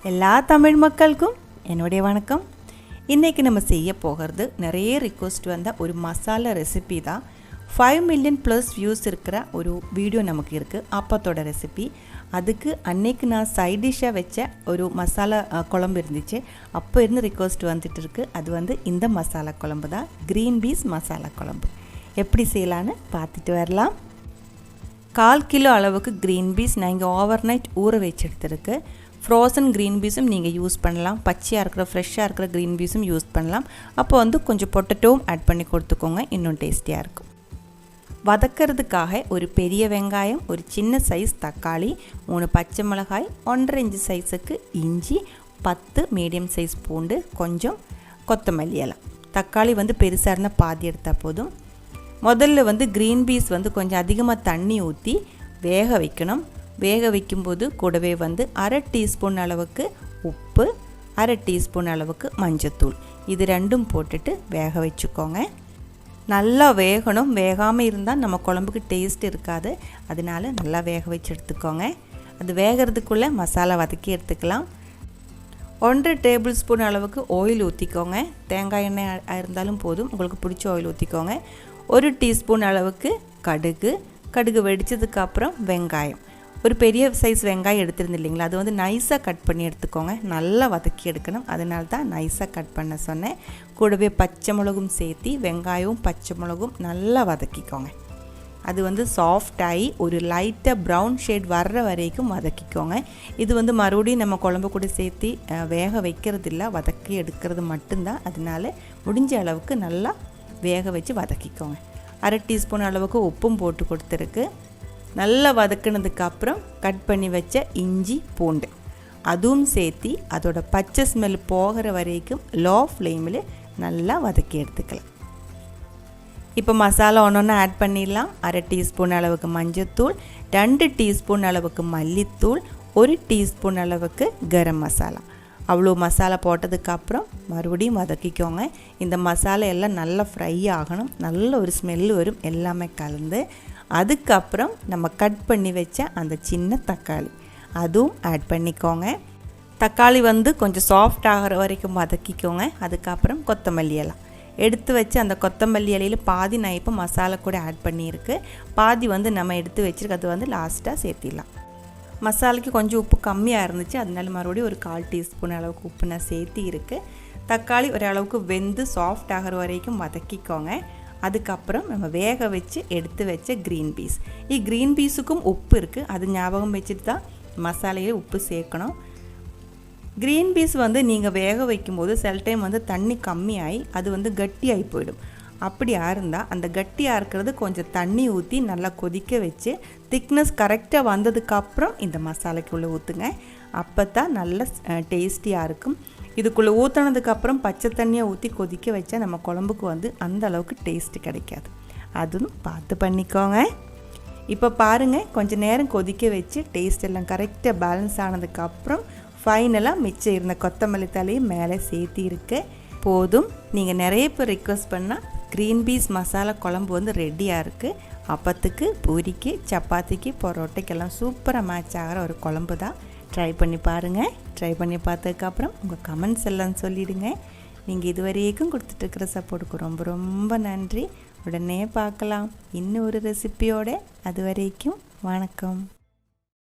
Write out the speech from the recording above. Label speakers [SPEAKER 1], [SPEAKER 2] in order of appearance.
[SPEAKER 1] எல்லா தமிழ் மக்களுக்கும் என்னுடைய வணக்கம். இன்றைக்கி நம்ம செய்ய போகிறது நிறைய ரிக்வெஸ்ட் வந்த ஒரு மசாலா ரெசிபி தான். 5 மில்லியன் ப்ளஸ் வியூஸ் இருக்கிற ஒரு வீடியோ நமக்கு இருக்குது, அப்பத்தோட ரெசிபி. அதுக்கு அன்னைக்கு நான் சைட் டிஷ்ஷாக வச்ச ஒரு மசாலா குழம்பு இருந்துச்சு. அப்போ இருந்து ரிக்வெஸ்ட் வந்துட்டு இருக்குது. அது வந்து இந்த மசாலா குழம்பு தான், க்ரீன் பீஸ் மசாலா குழம்பு. எப்படி செய்யலான்னு பார்த்துட்டு வரலாம். 1/4 கிலோ அளவுக்கு க்ரீன் பீஸ் நான் இங்கே ஓவர் நைட் ஊற வச்சு எடுத்துருக்கு. ஃப்ரோசன் க்ரீன் பீஸும் நீங்கள் யூஸ் பண்ணலாம், பச்சையாக இருக்கிற ஃப்ரெஷ்ஷாக இருக்கிற க்ரீன் பீஸும் யூஸ் பண்ணலாம். அப்போ வந்து கொஞ்சம் பொட்டேட்டோவும் ஆட் பண்ணி கொடுத்துக்கோங்க, இன்னும் டேஸ்டியாக இருக்கும். வதக்கிறதுக்காக ஒரு பெரிய வெங்காயம், ஒரு சின்ன சைஸ் தக்காளி, 3 பச்சை மிளகாய், 1.5 இன்ச்சு சைஸுக்கு இஞ்சி, 10 மீடியம் சைஸ் பூண்டு, கொஞ்சம் கொத்தமல்லி இலை. தக்காளி வந்து பெருசாக இருந்தால் பாதி எடுத்தால் போதும். முதல்ல வந்து க்ரீன் பீஸ் வந்து கொஞ்சம் அதிகமாக தண்ணி ஊற்றி வேக வைக்கணும். வேக வைக்கும்போது கூடவே வந்து 1/2 டீஸ்பூன் அளவுக்கு உப்பு, 1/2 டீஸ்பூன் அளவுக்கு மஞ்சத்தூள், இது ரெண்டும் போட்டுட்டு வேக வச்சுக்கோங்க. நல்லா வேகணும். வேகாமல் இருந்தால் நம்ம குழம்புக்கு டேஸ்ட் இருக்காது. அதனால நல்லா வேக வச்சு எடுத்துக்கோங்க. அது வேகிறதுக்குள்ளே மசாலா வதக்கி எடுத்துக்கலாம். 1.5 டேபிள் ஸ்பூன் அளவுக்கு ஆயில் ஊற்றிக்கோங்க. தேங்காய் எண்ணெய் இருந்தாலும் போதும், உங்களுக்கு பிடிச்ச ஆயில் ஊற்றிக்கோங்க. 1 டீஸ்பூன் அளவுக்கு கடுகு வெடித்ததுக்கப்புறம் வெங்காயம், ஒரு பெரிய சைஸ் வெங்காயம் எடுத்துருந்து இல்லைங்களா, அது வந்து நைஸாக கட் பண்ணி எடுத்துக்கோங்க. நல்லா வதக்கி எடுக்கணும், அதனால தான் நைஸாக கட் பண்ண சொன்னேன். கூடவே பச்சை மிளகும் சேர்த்து வெங்காயமும் பச்சை மிளகும் நல்லா வதக்கிக்கோங்க. அது வந்து சாஃப்டாகி ஒரு லைட்டாக ப்ரௌன் ஷேட் வர்ற வரைக்கும் வதக்கிக்கோங்க. இது வந்து மறுபடியும் நம்ம குழம்பு கூட சேர்த்து வேக வைக்கிறது இல்லை, வதக்கி எடுக்கிறது மட்டும்தான். அதனால முடிஞ்ச அளவுக்கு நல்லா வேக வச்சு வதக்கிக்கோங்க. 1/2 டீஸ்பூன் அளவுக்கு உப்பும் போட்டு கொடுத்துருக்கு. நல்லா வதக்கினதுக்கப்புறம் கட் பண்ணி வச்ச இஞ்சி பூண்டு அதுவும் சேர்த்து அதோட பச்சை ஸ்மெல் போகிற வரைக்கும் லோ ஃப்ளேமில் நல்லா வதக்கி எடுத்துக்கலாம். இப்போ மசாலா ஒன்று ஆட் பண்ணிடலாம். 1/2 டீஸ்பூன் அளவுக்கு மஞ்சத்தூள், 2 டீஸ்பூன் அளவுக்கு மல்லித்தூள், 1 டீஸ்பூன் அளவுக்கு கரம் மசாலா. அவ்வளோ மசாலா போட்டதுக்கப்புறம் மறுபடியும் வதக்கிக்கோங்க. இந்த மசாலா எல்லாம் நல்லா ஃப்ரை ஆகணும், நல்ல ஒரு ஸ்மெல் வரும் எல்லாமே கலந்து. அதுக்கப்புறம் நம்ம கட் பண்ணி வச்ச அந்த சின்ன தக்காளி அதுவும் ஆட் பண்ணிக்கோங்க. தக்காளி வந்து கொஞ்சம் சாஃப்ட் ஆகிற வரைக்கும் வதக்கிக்கோங்க. அதுக்கப்புறம் கொத்தமல்லி இலை எடுத்து வச்சு அந்த கொத்தமல்லி இலையில் பாதி நான் இப்போ மசாலா கூட ஆட் பண்ணியிருக்கு, பாதி வந்து நம்ம எடுத்து வச்சுருக்கு, அது வந்து லாஸ்ட்டாக சேர்த்திடலாம். மசாலாக்கு கொஞ்சம் உப்பு கம்மியாக இருந்துச்சு, அதனால மறுபடியும் ஒரு 1/4 டீஸ்பூன் அளவுக்கு உப்பு நான் சேர்த்தி இருக்குது. தக்காளி ஓரளவுக்கு வெந்து சாஃப்ட் ஆகிற வரைக்கும் வதக்கிக்கோங்க. அதுக்கப்புறம் நம்ம வேக வச்சு எடுத்து வச்ச க்ரீன் பீஸ், க்ரீன் பீஸுக்கும் உப்பு இருக்குது, அது ஞாபகம் வச்சுட்டு தான் மசாலையில் உப்பு சேர்க்கணும். க்ரீன் பீஸ் வந்து நீங்கள் வேக வைக்கும்போது சில டைம் வந்து தண்ணி கம்மியாகி அது வந்து கட்டியாகி போயிடும். அப்படியா இருந்தால் அந்த கட்டியாக இருக்கிறது கொஞ்சம் தண்ணி ஊற்றி நல்லா கொதிக்க வச்சு திக்னஸ் கரெக்டாக வந்ததுக்கப்புறம் இந்த மசாலாக்குள்ளே ஊற்றுங்க. அப்போ தான் நல்ல டேஸ்டியாக இருக்கும். இதுக்குள்ளே ஊற்றினதுக்கப்புறம் பச்சை தண்ணியை ஊற்றி கொதிக்க வச்சா நம்ம குழம்புக்கு வந்து அந்த அளவுக்கு டேஸ்ட்டு கிடைக்காது. அதுவும் பார்த்து பண்ணிக்கோங்க. இப்போ பாருங்கள், கொஞ்சம் நேரம் கொதிக்க வச்சு டேஸ்ட் எல்லாம் கரெக்டாக பேலன்ஸ் ஆனதுக்கப்புறம் ஃபைனலாக மிச்சம் இருந்த கொத்தமல்லி தலையும் மேலே சேர்த்தி இருக்கு. போதும். நீங்கள் நிறைய பேர் ரிக்வெஸ்ட் பண்ணால் க்ரீன் பீஸ் மசாலா குழம்பு வந்து ரெடியாக இருக்குது. அப்பத்துக்கு, பூரிக்கு, சப்பாத்திக்கு, பரோட்டைக்கெல்லாம் சூப்பராக மேட்ச் ஆகிற ஒரு குழம்பு தான். ட்ரை பண்ணி பாருங்கள். ட்ரை பண்ணி பார்த்ததுக்கப்புறம் உங்கள் கமெண்ட்ஸ் எல்லாம் சொல்லிவிடுங்க. நீங்கள் இதுவரைக்கும் கொடுத்துட்ருக்கிற சப்போர்ட்டுக்கு ரொம்ப ரொம்ப நன்றி. உடனே பார்க்கலாம் இன்னும் ஒரு ரெசிபியோட. அது வரைக்கும் வணக்கம்.